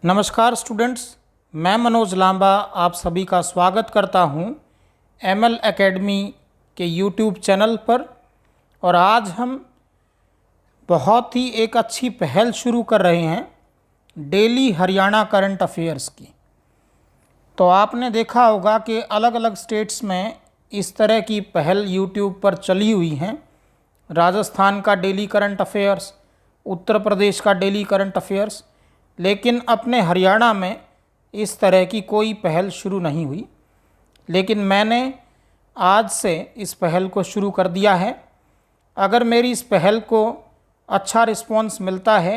नमस्कार स्टूडेंट्स, मैं मनोज लांबा आप सभी का स्वागत करता हूं एमएल एकेडमी के यूट्यूब चैनल पर। और आज हम बहुत ही एक अच्छी पहल शुरू कर रहे हैं डेली हरियाणा करंट अफेयर्स की। तो आपने देखा होगा कि अलग अलग स्टेट्स में इस तरह की पहल यूट्यूब पर चली हुई हैं। राजस्थान का daily current affairs, Uttar Pradesh का डेली करंट अफेयर्स, लेकिन अपने हरियाणा में इस तरह की कोई पहल शुरू नहीं हुई। लेकिन मैंने आज से इस पहल को शुरू कर दिया है। अगर मेरी इस पहल को अच्छा रिस्पॉन्स मिलता है,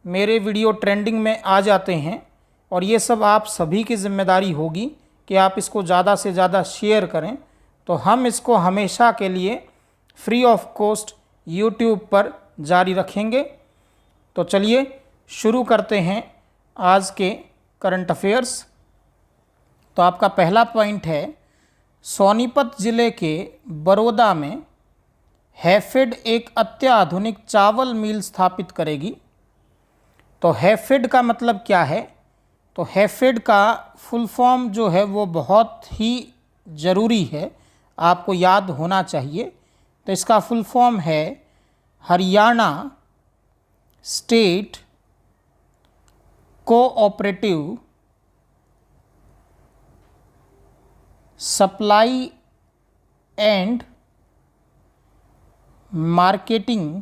मेरे वीडियो ट्रेंडिंग में आ जाते हैं, और ये सब आप सभी की जिम्मेदारी होगी कि आप इसको ज़्यादा से ज़्यादा शेयर करें, तो हम इसको हमेशा के लिए फ्री ऑफ कॉस्ट यूट्यूब पर जारी रखेंगे। तो चलिए शुरू करते हैं आज के करंट अफेयर्स। तो आपका पहला पॉइंट है, सोनीपत ज़िले के बरोदा में हैफेड एक अत्याधुनिक चावल मिल स्थापित करेगी। तो हैफेड का मतलब क्या है? तो हैफेड का फुल फॉर्म जो है वो बहुत ही ज़रूरी है, आपको याद होना चाहिए। तो इसका फुल फॉर्म है Haryana state cooperative supply and marketing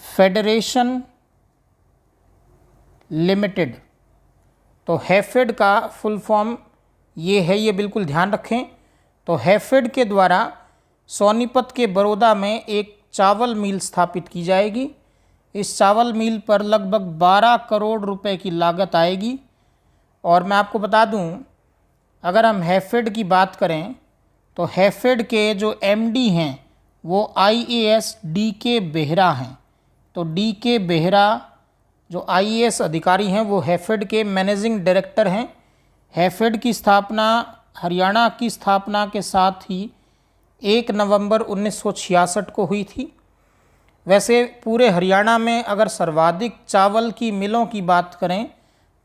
federation limited. तो हैफेड का फुल फॉर्म ये है, ये बिल्कुल ध्यान रखें। तो हैफेड के द्वारा सोनीपत के बरोदा में एक चावल मिल स्थापित की जाएगी। इस चावल मिल पर लगभग 12 करोड़ रुपए की लागत आएगी। और मैं आपको बता दूं, अगर हम हैफेड की बात करें तो हैफेड के जो एमडी हैं वो आईएएस डीके बेहरा हैं। तो डीके बेहरा जो आईएएस अधिकारी हैं वो हैफेड के मैनेजिंग डायरेक्टर हैं। हैफेड की स्थापना हरियाणा की स्थापना के साथ ही 1 नवंबर 1966 को हुई थी। वैसे पूरे हरियाणा में अगर सर्वाधिक चावल की मिलों की बात करें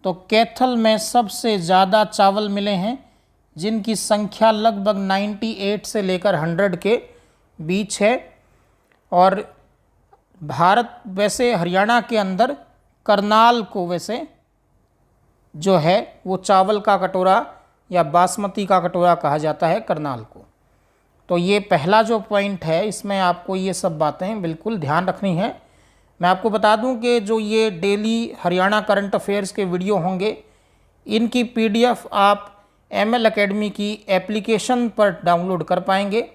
तो कैथल में सबसे ज़्यादा चावल मिलें हैं, जिनकी संख्या लगभग 98 से लेकर 100 के बीच है। और भारत वैसे हरियाणा के अंदर करनाल को वैसे जो है वो चावल का कटोरा या बासमती का कटोरा कहा जाता है, करनाल को। तो ये पहला जो पॉइंट है, इसमें आपको ये सब बातें बिल्कुल ध्यान रखनी है। मैं आपको बता दूं कि जो ये डेली हरियाणा करंट अफेयर्स के वीडियो होंगे, इनकी पीडीएफ आप एमएल एकेडमी की एप्लीकेशन पर डाउनलोड कर पाएंगे।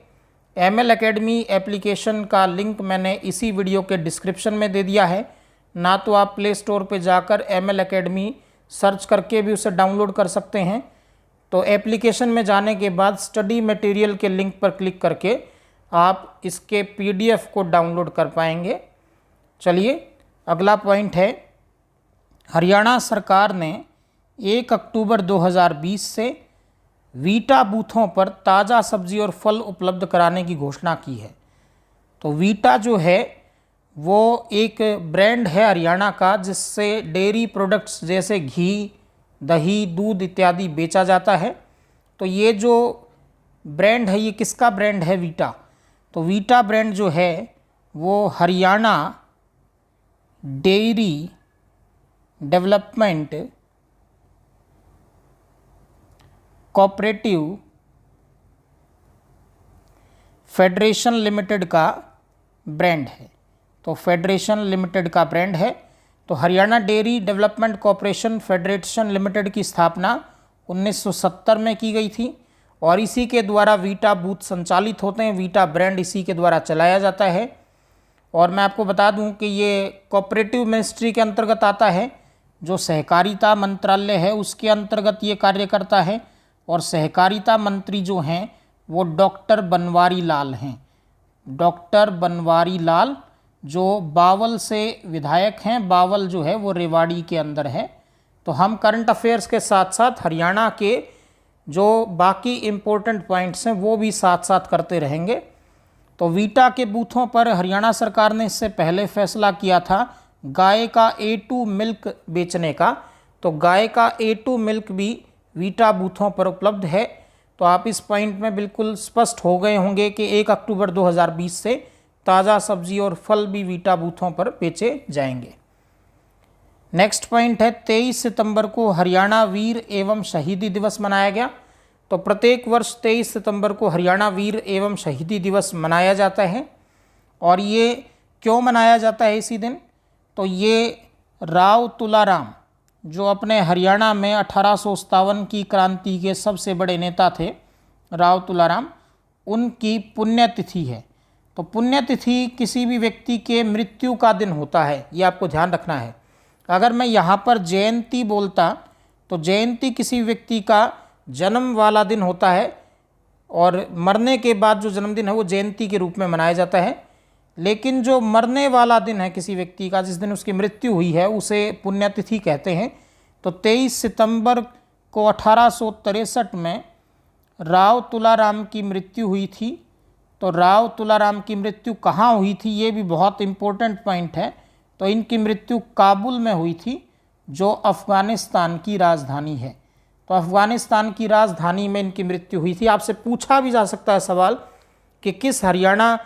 एमएल एकेडमी एप्लीकेशन का लिंक मैंने इसी वीडियो के डिस्क्रिप्शन में दे दिया है। ना तो आप प्ले स्टोर पर जाकर एमएल एकेडमी सर्च करके भी उसे डाउनलोड कर सकते हैं। तो एप्लीकेशन में जाने के बाद स्टडी मटेरियल के लिंक पर क्लिक करके आप इसके पीडीएफ को डाउनलोड कर पाएंगे। चलिए अगला पॉइंट है, हरियाणा सरकार ने 1 अक्टूबर 2020 से वीटा बूथों पर ताज़ा सब्जी और फल उपलब्ध कराने की घोषणा की है। तो वीटा जो है वो एक ब्रांड है हरियाणा का, जिससे डेयरी प्रोडक्ट्स जैसे घी, दही, दूध इत्यादि बेचा जाता है। तो ये जो ब्रांड है, ये किसका ब्रांड है? वीटा। तो वीटा ब्रांड जो है वो Haryana dairy development cooperative federation limited का ब्रांड है। तो फेडरेशन लिमिटेड का ब्रांड है। तो Haryana dairy development corporation federation limited की स्थापना 1970 में की गई थी, और इसी के द्वारा वीटा बूथ संचालित होते हैं। वीटा ब्रांड इसी के द्वारा चलाया जाता है। और मैं आपको बता दूं कि ये कोऑपरेटिव मिनिस्ट्री के अंतर्गत आता है, जो सहकारिता मंत्रालय है उसके अंतर्गत ये कार्य करता है। और सहकारिता मंत्री जो हैं वो डॉक्टर बनवारी लाल हैं। डॉक्टर बनवारी लाल जो बावल से विधायक हैं। बावल जो है वो रेवाड़ी के अंदर है। तो हम करंट अफेयर्स के साथ साथ हरियाणा के जो बाकी इम्पोर्टेंट पॉइंट्स हैं वो भी साथ साथ करते रहेंगे। तो वीटा के बूथों पर हरियाणा सरकार ने इससे पहले फैसला किया था गाय का A2 मिल्क बेचने का। तो गाय का A2 मिल्क भी वीटा बूथों पर उपलब्ध है। तो आप इस पॉइंट में बिल्कुल स्पष्ट हो गए होंगे कि 1 अक्टूबर 2020 से ताज़ा सब्जी और फल भी वीटा बूथों पर बेचे जाएंगे। नेक्स्ट पॉइंट है 23 सितंबर को हरियाणा वीर एवं शहीदी दिवस मनाया गया। तो प्रत्येक वर्ष 23 सितंबर को हरियाणा वीर एवं शहीदी दिवस मनाया जाता है। और ये क्यों मनाया जाता है इसी दिन? तो ये राव तुलाराम जो अपने हरियाणा में 1857 की क्रांति के सबसे बड़े नेता थे, राव तुलाराम, उनकी पुण्यतिथि है। तो पुण्यतिथि किसी भी व्यक्ति के मृत्यु का दिन होता है, ये आपको ध्यान रखना है। अगर मैं यहाँ पर जयंती बोलता तो जयंती किसी व्यक्ति का जन्म वाला दिन होता है और मरने के बाद जो जन्मदिन है वो जयंती के रूप में मनाया जाता है। लेकिन जो मरने वाला दिन है किसी व्यक्ति का, जिस दिन उसकी मृत्यु हुई है, उसे पुण्यतिथि कहते हैं। तो 23 सितंबर को 1863 में राव तुलाराम की मृत्यु हुई थी। तो राव तुलाराम की मृत्यु कहाँ हुई थी, ये भी बहुत इम्पोर्टेंट पॉइंट है। तो इनकी मृत्यु काबुल में हुई थी, जो अफ़गानिस्तान की राजधानी है। तो अफ़गानिस्तान की राजधानी में इनकी मृत्यु हुई थी। आपसे पूछा भी जा सकता है सवाल कि किस हरियाणा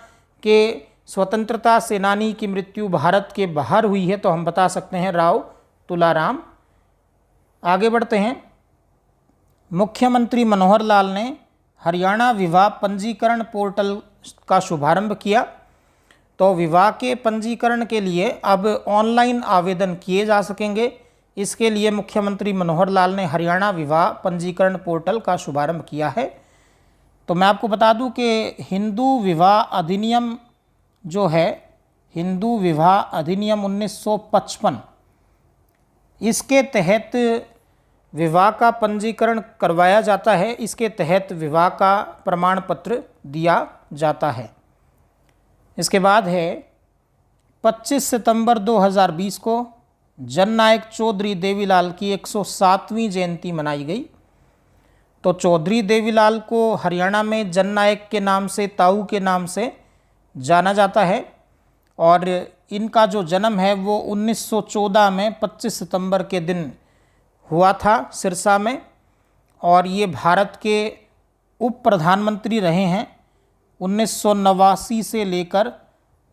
के स्वतंत्रता सेनानी की मृत्यु भारत के बाहर हुई है, तो हम बता सकते हैं राव तुलाराम। आगे बढ़ते हैं। मुख्यमंत्री मनोहर लाल ने हरियाणा विवाह पंजीकरण पोर्टल का शुभारंभ किया। तो विवाह के पंजीकरण के लिए अब ऑनलाइन आवेदन किए जा सकेंगे। इसके लिए मुख्यमंत्री मनोहर लाल ने हरियाणा विवाह पंजीकरण पोर्टल का शुभारंभ किया है। तो मैं आपको बता दूं कि हिंदू विवाह अधिनियम जो है, हिंदू विवाह अधिनियम 1955, इसके तहत विवाह का पंजीकरण करवाया जाता है। इसके तहत विवाह का प्रमाण पत्र दिया जाता है। इसके बाद है 25 सितंबर 2020 को जननायक चौधरी देवीलाल की 107वीं जयंती मनाई गई। तो चौधरी देवीलाल को हरियाणा में जननायक के नाम से, ताऊ के नाम से जाना जाता है। और इनका जो जन्म है वो 1914 में 25 सितंबर के दिन हुआ था सिरसा में। और ये भारत के उप प्रधानमंत्री रहे हैं 1989 से लेकर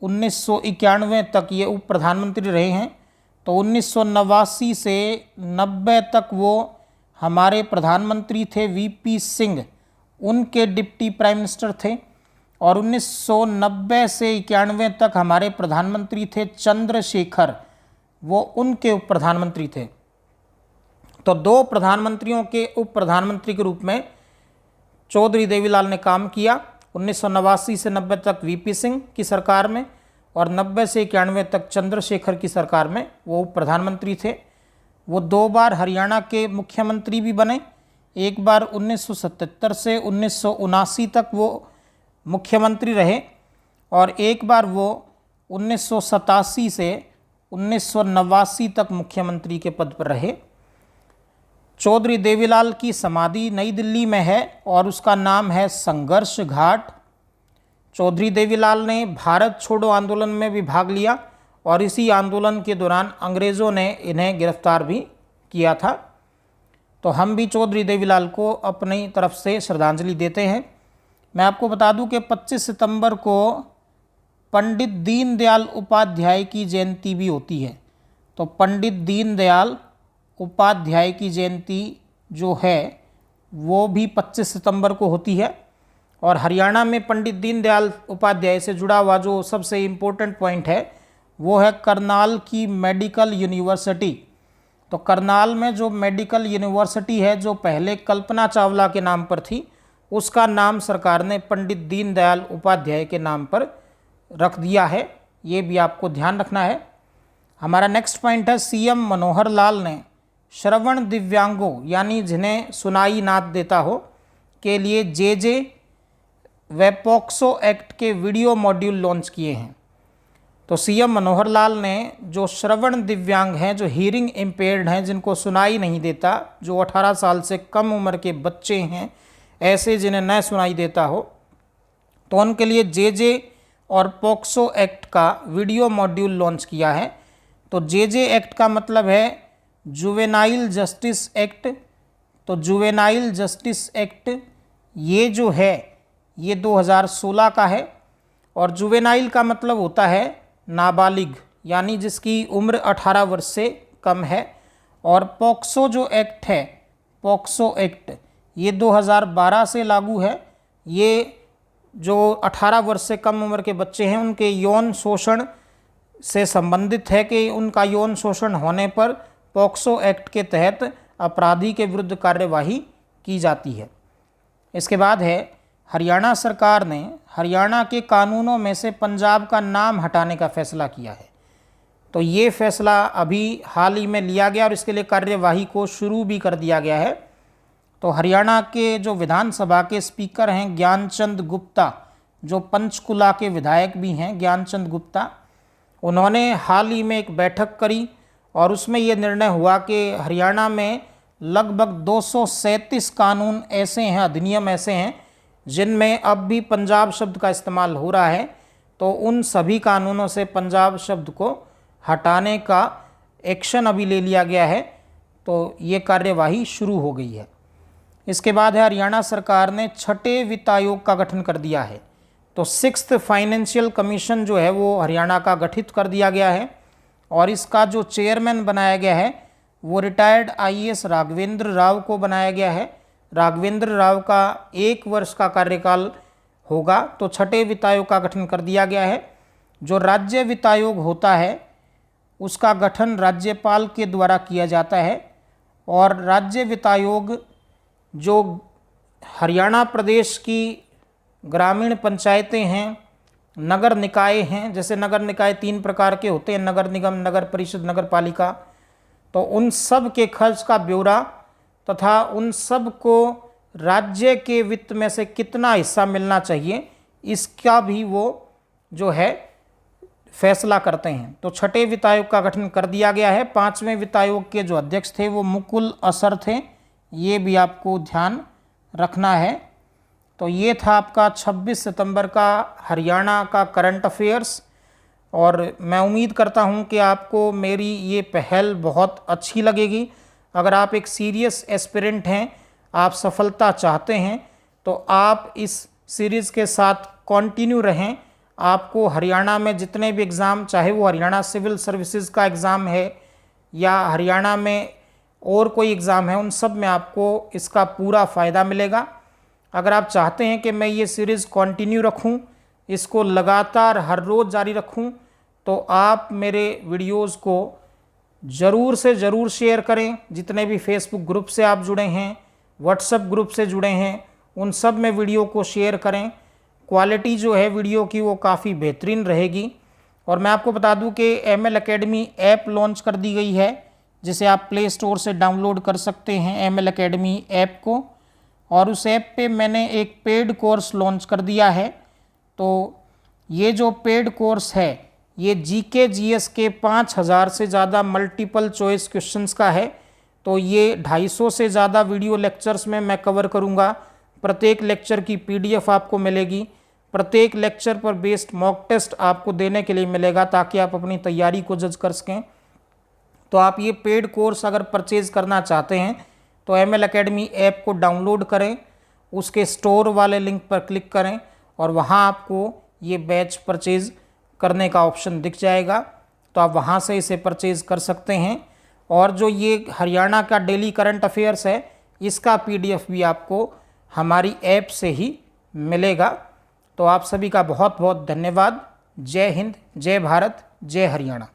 1991 तक ये उप प्रधानमंत्री रहे हैं। तो 1989 से 90 तक वो हमारे प्रधानमंत्री थे वीपी सिंह, उनके डिप्टी प्राइम मिनिस्टर थे। और 1990 से 91 तक हमारे प्रधानमंत्री थे चंद्रशेखर, वो उनके उप प्रधानमंत्री थे। तो दो प्रधानमंत्रियों के उप प्रधानमंत्री के रूप में चौधरी देवीलाल ने काम किया। 1989 से 90 तक वीपी सिंह की सरकार में और 90 से 91 तक चंद्रशेखर की सरकार में वो उप प्रधानमंत्री थे। वो 2 बार हरियाणा के मुख्यमंत्री भी बने। एक बार 1977 से 1979 तक वो मुख्यमंत्री रहे और एक बार वो 1987 से 1989 तक मुख्यमंत्री के पद पर रहे। चौधरी देवीलाल की समाधि नई दिल्ली में है और उसका नाम है संघर्ष घाट। चौधरी देवीलाल ने भारत छोड़ो आंदोलन में भी भाग लिया और इसी आंदोलन के दौरान अंग्रेज़ों ने इन्हें गिरफ्तार भी किया था। तो हम भी चौधरी देवीलाल को अपनी तरफ से श्रद्धांजलि देते हैं। मैं आपको बता दूं कि 25 सितंबर को पंडित दीनदयाल उपाध्याय की जयंती भी होती है। तो पंडित दीनदयाल उपाध्याय की जयंती जो है वो भी 25 सितंबर को होती है। और हरियाणा में पंडित दीनदयाल उपाध्याय से जुड़ा हुआ जो सबसे इम्पोर्टेंट पॉइंट है वो है करनाल की मेडिकल यूनिवर्सिटी। तो करनाल में जो मेडिकल यूनिवर्सिटी है, जो पहले कल्पना चावला के नाम पर थी, उसका नाम सरकार ने पंडित दीनदयाल उपाध्याय के नाम पर रख दिया है। ये भी आपको ध्यान रखना है। हमारा नेक्स्ट पॉइंट है सीएम मनोहर लाल ने श्रवण दिव्यांगों यानी जिन्हें सुनाई नाद देता हो के लिए जे व पॉक्सो एक्ट के वीडियो मॉड्यूल लॉन्च किए हैं। तो सीएम मनोहर लाल ने जो श्रवण दिव्यांग हैं, जो हीयरिंग इम्पेयर्ड हैं, जिनको सुनाई नहीं देता, जो 18 साल से कम उम्र के बच्चे हैं, ऐसे जिन्हें न सुनाई देता हो, तो उनके लिए जे और पॉक्सो एक्ट का वीडियो मॉड्यूल लॉन्च किया है। तो जे एक्ट का मतलब है जुवेनाइल जस्टिस एक्ट। तो जुवेनाइल जस्टिस एक्ट ये जो है ये 2016 का है। और जुवेनाइल का मतलब होता है नाबालिग, यानी जिसकी उम्र 18 वर्ष से कम है। और पॉक्सो जो एक्ट है, पॉक्सो एक्ट, ये 2012 से लागू है। ये जो 18 वर्ष से कम उम्र के बच्चे हैं उनके यौन शोषण से संबंधित है कि उनका यौन शोषण होने पर पॉक्सो एक्ट के तहत अपराधी के विरुद्ध कार्यवाही की जाती है। इसके बाद है हरियाणा सरकार ने हरियाणा के कानूनों में से पंजाब का नाम हटाने का फैसला किया है। तो ये फैसला अभी हाल ही में लिया गया और इसके लिए कार्यवाही को शुरू भी कर दिया गया है। तो हरियाणा के जो विधानसभा के स्पीकर हैं ज्ञानचंद गुप्ता, जो पंचकुला के विधायक भी हैं ज्ञानचंद गुप्ता, उन्होंने हाल ही में एक बैठक करी और उसमें ये निर्णय हुआ कि हरियाणा में लगभग 237 कानून ऐसे हैं, अधिनियम ऐसे हैं जिनमें अब भी पंजाब शब्द का इस्तेमाल हो रहा है। तो उन सभी कानूनों से पंजाब शब्द को हटाने का एक्शन अभी ले लिया गया है। तो ये कार्यवाही शुरू हो गई है। इसके बाद है हरियाणा सरकार ने छठे वित्त आयोग का गठन कर दिया है। तो 6th फाइनेंशियल कमीशन जो है वो हरियाणा का गठित कर दिया गया है और इसका जो चेयरमैन बनाया गया है वो रिटायर्ड IAS राघवेंद्र राव को बनाया गया है। राघवेंद्र राव का 1 वर्ष का कार्यकाल होगा। तो छठे वित्त आयोग का गठन कर दिया गया है। जो राज्य वित्त आयोग होता है उसका गठन राज्यपाल के द्वारा किया जाता है और राज्य वित्त आयोग जो हरियाणा प्रदेश की ग्रामीण पंचायतें हैं, नगर निकाय हैं, जैसे नगर निकाय 3 प्रकार के होते हैं, नगर निगम, नगर परिषद, नगर पालिका, तो उन सब के खर्च का ब्यौरा तथा उन सब को राज्य के वित्त में से कितना हिस्सा मिलना चाहिए इसका भी वो जो है फैसला करते हैं। तो छठे वित्त आयोग का गठन कर दिया गया है। 5वें वित्त आयोग के जो अध्यक्ष थे वो मुकुल असर थे, ये भी आपको ध्यान रखना है। तो ये था आपका 26 सितंबर का हरियाणा का करंट अफेयर्स और मैं उम्मीद करता हूँ कि आपको मेरी ये पहल बहुत अच्छी लगेगी। अगर आप एक सीरियस एस्पिरेंट हैं, आप सफलता चाहते हैं, तो आप इस सीरीज़ के साथ कंटिन्यू रहें। आपको हरियाणा में जितने भी एग्ज़ाम, चाहे वो हरियाणा सिविल सर्विसेज का एग्ज़ाम है या हरियाणा में और कोई एग्ज़ाम है, उन सब में आपको इसका पूरा फ़ायदा मिलेगा। अगर आप चाहते हैं कि मैं ये सीरीज़ कंटिन्यू रखूं, इसको लगातार हर रोज़ जारी रखूं, तो आप मेरे वीडियोस को ज़रूर से ज़रूर शेयर करें। जितने भी फेसबुक ग्रुप से आप जुड़े हैं, व्हाट्सएप ग्रुप से जुड़े हैं, उन सब में वीडियो को शेयर करें। क्वालिटी जो है वीडियो की वो काफ़ी बेहतरीन रहेगी। और मैं आपको बता दूं कि ML Academy ऐप लॉन्च कर दी गई है, जिसे आप प्ले स्टोर से डाउनलोड कर सकते हैं ML Academy ऐप को। और उस ऐप पे मैंने एक पेड कोर्स लॉन्च कर दिया है। तो ये जो पेड कोर्स है ये GK GS के 5000 से ज़्यादा मल्टीपल चॉइस क्वेश्चंस का है। तो ये 250 से ज़्यादा वीडियो लेक्चर्स में मैं कवर करूँगा। प्रत्येक लेक्चर की PDF आपको मिलेगी, प्रत्येक लेक्चर पर बेस्ड मॉक टेस्ट आपको देने के लिए मिलेगा ताकि आप अपनी तैयारी को जज कर सकें। तो आप ये पेड कोर्स अगर परचेज़ करना चाहते हैं तो ML Academy ऐप को डाउनलोड करें, उसके स्टोर वाले लिंक पर क्लिक करें और वहाँ आपको ये बैच परचेज़ करने का ऑप्शन दिख जाएगा। तो आप वहाँ से इसे परचेज़ कर सकते हैं। और जो ये हरियाणा का डेली करंट अफेयर्स है, इसका PDF भी आपको हमारी ऐप से ही मिलेगा। तो आप सभी का बहुत बहुत धन्यवाद। जय हिंद, जय भारत, जय हरियाणा।